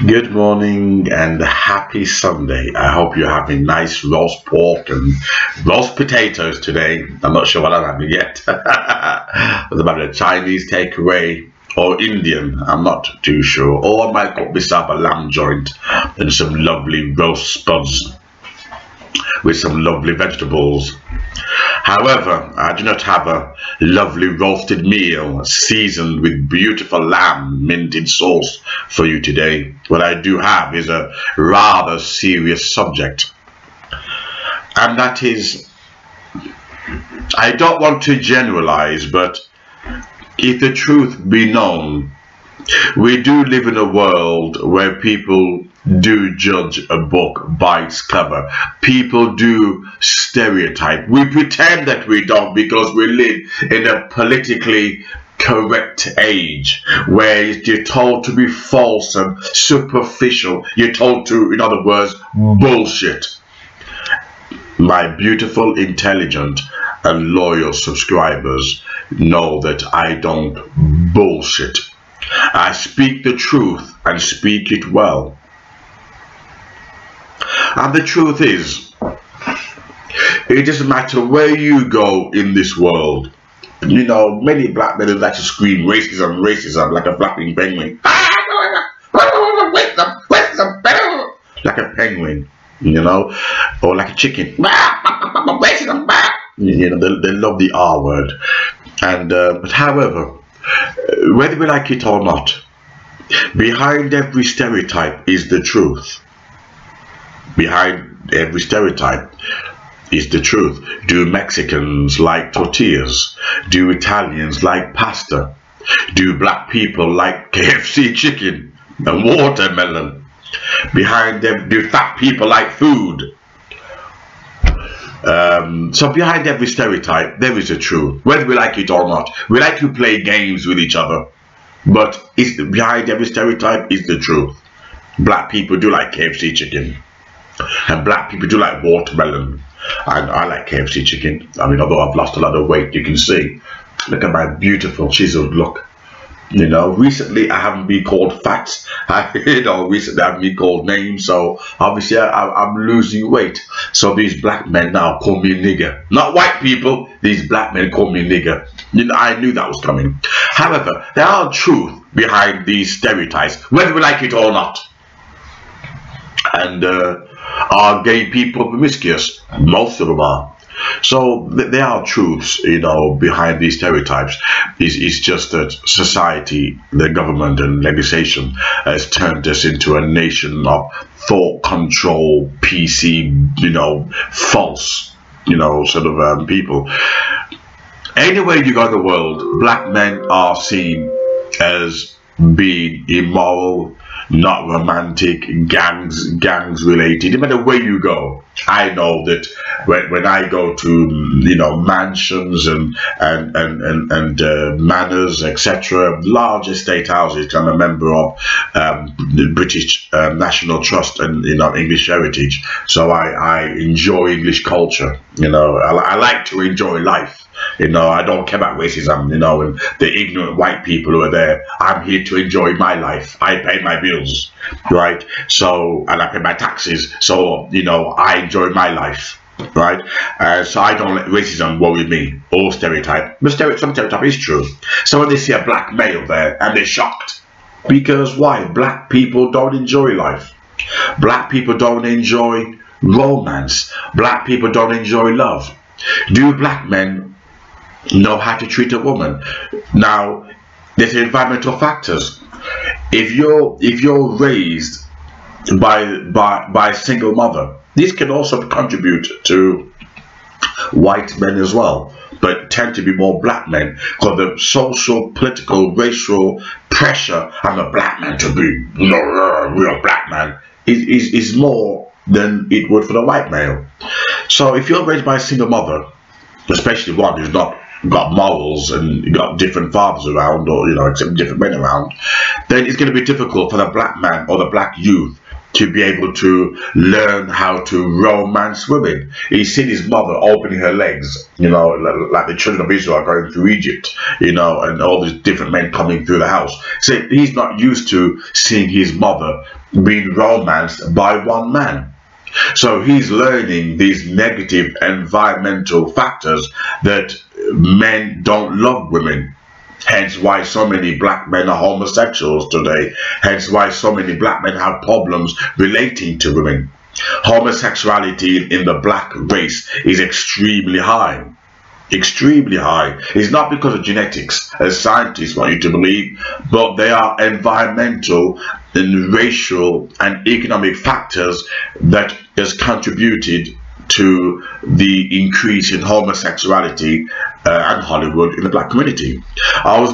Good morning and happy Sunday. I hope you're having nice roast pork and roast potatoes today. I'm not sure what I'm having yet. Whether about a Chinese takeaway or Indian, I'm not too sure. Or I might cook myself a lamb joint and some lovely roast spuds with some lovely vegetables. However, I do not have a lovely roasted meal seasoned with beautiful lamb minted sauce for you today. What I do have is a rather serious subject, and that is, I don't want to generalize, but if the truth be known, we do live in a world where people do judge a book by its cover. People do stereotype. We pretend that we don't because we live in a politically correct age where you're told to be false and superficial. You're told to, in other words, bullshit. My beautiful, intelligent and loyal subscribers know that I don't bullshit. I speak the truth and speak it well. And the truth is, it doesn't matter where you go in this world. You know, many black men like to scream racism, racism, like a flapping penguin. Like a penguin, you know, or like a chicken. You know, they love the R word. And but however, whether we like it or not, behind every stereotype is the truth. Behind every stereotype is the truth. Do Mexicans like tortillas? Do Italians like pasta? Do black people like KFC chicken and watermelon? Behind them, do fat people like food? So behind every stereotype, there is a truth, whether we like it or not. We like to play games with each other, but behind every stereotype is the truth. Black people do like KFC chicken, and black people do like watermelon, and I like KFC chicken. I mean, although I've lost a lot of weight, you can see. Look at my beautiful chiseled look. You know, recently I haven't been called fat. Recently I haven't been called names, so obviously I'm losing weight. So these black men now call me nigger. Not white people, these black men call me nigger. You know, I knew that was coming. However, there are truth behind these stereotypes, whether we like it or not. And are gay people promiscuous? Most of them are. So there are truths, you know, behind these stereotypes. It's just that society, the government and legislation has turned us into a nation of thought control, PC, you know, false, you know, sort of people. Anywhere you go in the world, black men are seen as being immoral, not romantic, gangs related. No matter where you go, I know that when I go to, you know, mansions and manors, etc., large estate houses. I'm a member of the British National Trust and, you know, English Heritage, so I enjoy English culture. You know, I like to enjoy life. You know, I don't care about racism, you know, and the ignorant white people who are there. I'm here to enjoy my life. I pay my bills, right? So, and I pay my taxes. So, you know, I enjoy my life, right? So I don't let racism worry me or stereotype. But some stereotype is true. So when they see a black male there and they're shocked, because why? Black people don't enjoy life. Black people don't enjoy romance. Black people don't enjoy love. Do black men know how to treat a woman? Now, there's environmental factors. If you're raised by a single mother, this can also contribute to white men as well, but tend to be more black men because the social, political, racial pressure on a black man to be, you know, a real black man is more than it would for the white male. So if you're raised by a single mother, especially one who's not got morals and got different fathers around, or, you know, except different men around, then it's going to be difficult for the black man or the black youth to be able to learn how to romance women. He's seen his mother opening her legs, you know, like the children of Israel going through Egypt, you know, and all these different men coming through the house. So he's not used to seeing his mother being romanced by one man. So he's learning these negative environmental factors that men don't love women. Hence why so many black men are homosexuals today. Hence why so many black men have problems relating to women. Homosexuality in the black race is extremely high. Extremely high. It's not because of genetics, as scientists want you to believe, but they are environmental and racial and economic factors that has contributed to the increase in homosexuality and Hollywood in the black community. I was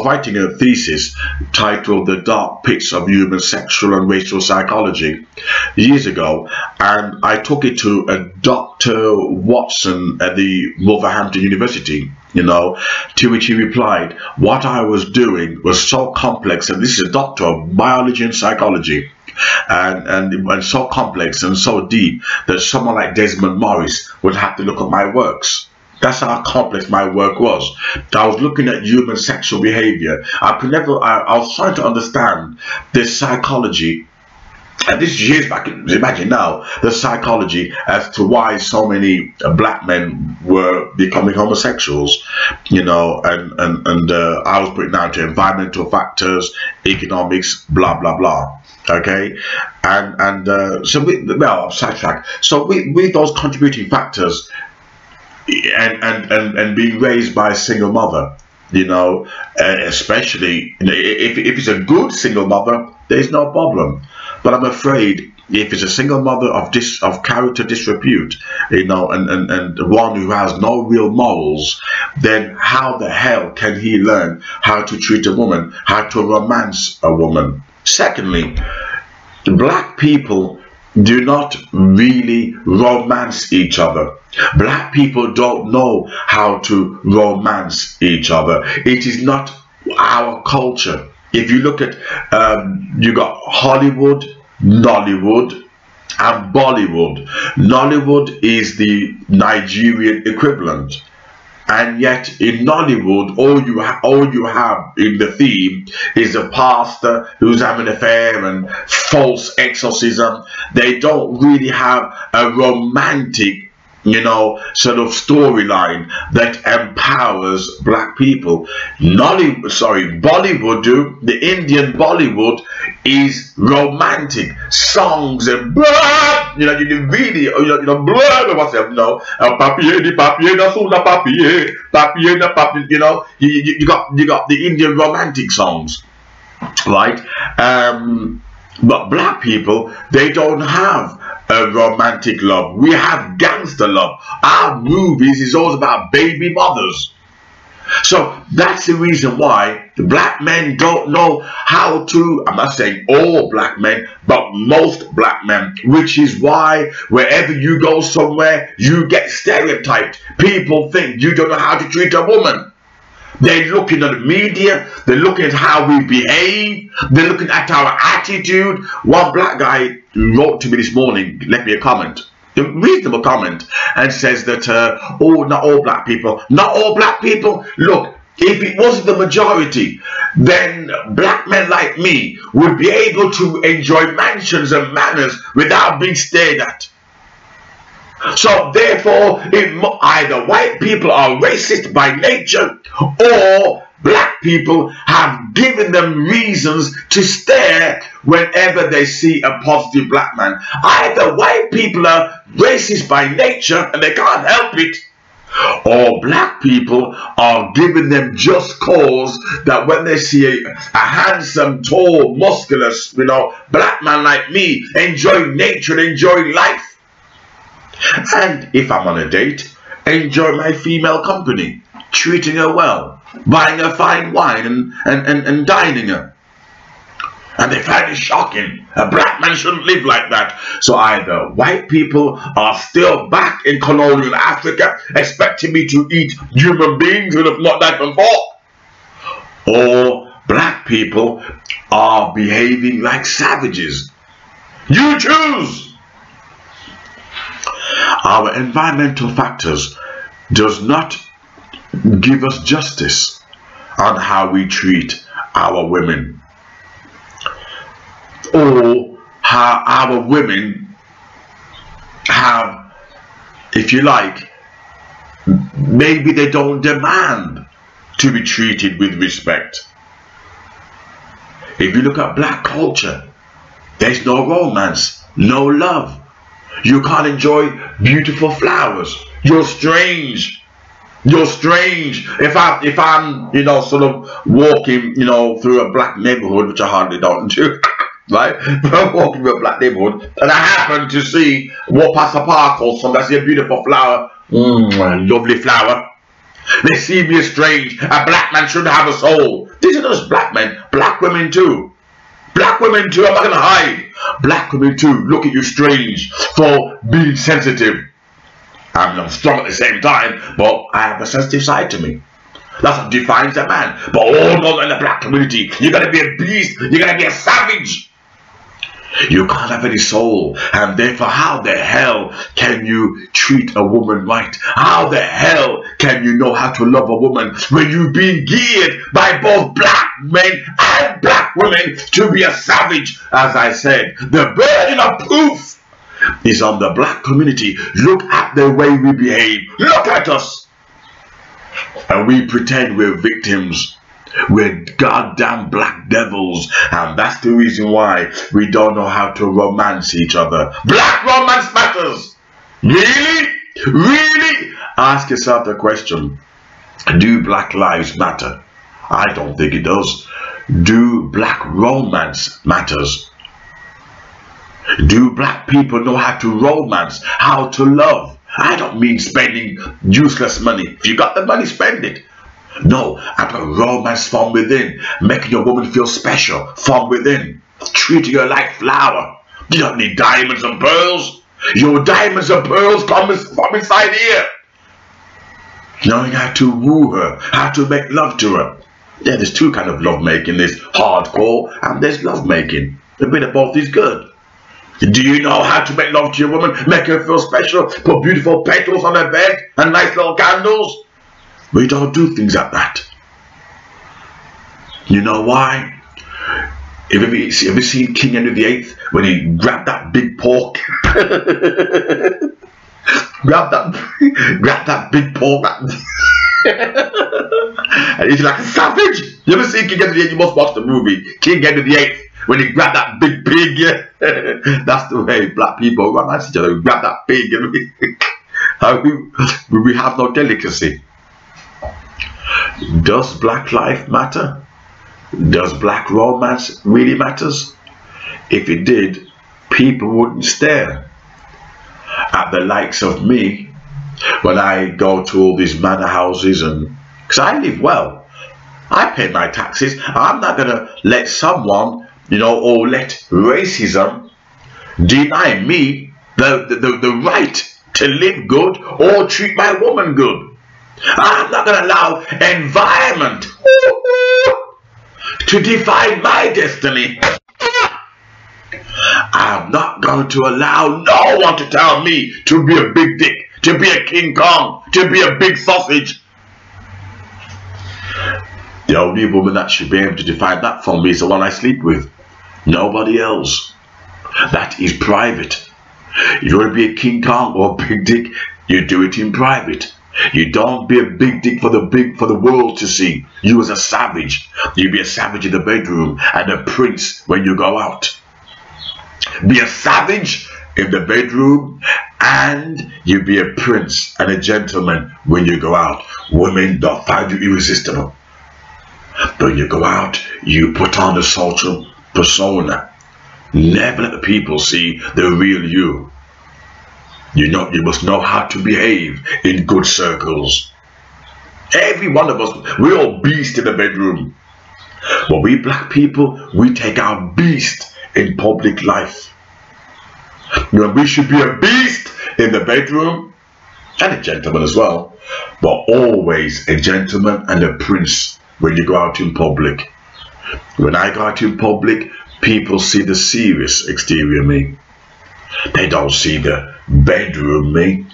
writing a thesis titled "The Dark Pits of Human Sexual and Racial Psychology" years ago, and I took it to a Dr. Watson at the Wolverhampton University, you know, to which he replied, what I was doing was so complex, and this is a doctor of biology and psychology, and so complex and so deep that someone like Desmond Morris would have to look at my works. That's how complex my work was. I was looking at human sexual behavior. I was trying to understand the psychology, and this is years back, imagine now, the psychology as to why so many black men were becoming homosexuals, you know, and I was putting down to environmental factors, economics, blah, blah, blah. Okay, so well, sidetrack. So with those contributing factors, and being raised by a single mother, you know, especially if it's a good single mother, there's no problem. But I'm afraid if it's a single mother of character disrepute, you know, and one who has no real morals, then how the hell can he learn how to treat a woman, how to romance a woman? Secondly, black people do not really romance each other. Black people don't know how to romance each other. It is not our culture. If you look at, you got Hollywood, Nollywood, and Bollywood. Nollywood is the Nigerian equivalent. And yet in Nollywood, all you have in the theme is a pastor who's having an affair and false exorcism. They don't really have a romantic, you know, sort of storyline that empowers black people. Bollywood, the Indian Bollywood is romantic songs and blah, you know, you really, you know, blah, what's that, you know, papier, you know, you got the Indian romantic songs, right? But black people, they don't have a romantic love. We have gangster love. Our movies is all about baby mothers. So that's the reason why the black men don't know how to, I'm not saying all black men, but most black men, which is why wherever you go somewhere, you get stereotyped. People think you don't know how to treat a woman. They're looking at the media, they're looking at how we behave, they're looking at our attitude. One black guy wrote to me this morning, left me a comment, a reasonable comment, and says that, oh, not all black people. Not all black people? Look, if it wasn't the majority, then black men like me would be able to enjoy mansions and manors without being stared at. So therefore, either white people are racist by nature, or black people have given them reasons to stare whenever they see a positive black man. Either white people are racist by nature and they can't help it, or black people are giving them just cause that when they see a handsome, tall, musculous, you know, black man like me enjoy nature and enjoy life. And if I'm on a date, enjoy my female company, treating her well, buying her fine wine and dining her. And they find it shocking. A black man shouldn't live like that. So either white people are still back in colonial Africa, expecting me to eat human beings who have not died before, or black people are behaving like savages. You choose. Our environmental factors does not give us justice on how we treat our women, or how our women have, if you like, maybe they don't demand to be treated with respect. If you look at black culture, there's no romance, no love. You can't enjoy beautiful flowers. You're strange. You're strange. If I'm, you know, sort of walking, you know, through a black neighborhood, which I hardly don't do, right? But I'm walking through a black neighborhood, and I happen to walk past a park or something, I see a beautiful flower, lovely flower. They see me as strange. A black man shouldn't have a soul. These are just black men. Black women too. Black women too. I'm not going to hide. Black women too look at you strange for being sensitive. I'm strong at the same time, but I have a sensitive side to me. That's what defines a man. But all no, in the black community, you got to be a beast. You got to be a savage. You can't have any soul, and therefore how the hell can you treat a woman right? How the hell can you know how to love a woman when you've been geared by both black men and black women to be a savage? As I said, the burden of proof is on the black community. Look at the way we behave. Look at us. And we pretend we're victims. We're goddamn black devils, and that's the reason why we don't know how to romance each other. Black romance matters. Really? Really? Ask yourself the question. Do black lives matter? I don't think it does. Do black romance matters? Do black people know how to romance, how to love? I don't mean spending useless money. If you got the money, spend it. No, I'm a romance from within, making your woman feel special from within, treating her like flower. You don't need diamonds and pearls. Your diamonds and pearls come from inside here. Knowing how to woo her, how to make love to her. Yeah, there's two kinds of love making. There's hardcore and there's love making. A bit of both is good. Do you know how to make love to your woman, make her feel special, put beautiful petals on her bed and nice little candles? We don't do things like that. You know why? Have you ever seen King Henry VIII when he grabbed that big pork? grab that big pork. And he's like a savage. You ever seen King Henry VIII? You must watch the movie King Henry VIII when he grabbed that big pig. Yeah? That's the way black people romance each other. We grab that pig and we have no delicacy. Does black life matter? Does black romance really matters? If it did, people wouldn't stare at the likes of me when I go to all these manor houses, and because I live well, I pay my taxes. I'm not gonna let someone, you know, or let racism deny me the right to live good or treat my woman good. I'm not going to allow environment to define my destiny. I'm not going to allow no one to tell me to be a big dick, to be a King Kong, to be a big sausage. The only woman that should be able to define that for me is the one I sleep with. Nobody else. That is private. You want to be a King Kong or a big dick, you do it in private. You don't be a big dick for the world to see. You as a savage. You be a savage in the bedroom and a prince when you go out. Be a savage in the bedroom and you be a prince and a gentleman when you go out. Women don't find you irresistible. When you go out, you put on the social persona. Never let the people see the real you. You must know how to behave in good circles. Every one of us, we're all beasts in the bedroom. But we black people, we take our beast in public life. You know, we should be a beast in the bedroom, and a gentleman as well, but always a gentleman and a prince when you go out in public. When I go out in public, people see the serious exterior me. They don't see the bedroom me.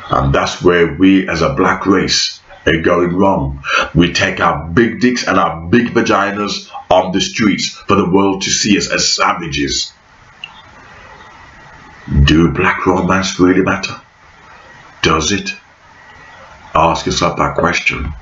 And that's where we as a black race are going wrong. We take our big dicks and our big vaginas on the streets for the world to see us as savages. Do black romance really matter? Does it? Ask yourself that question.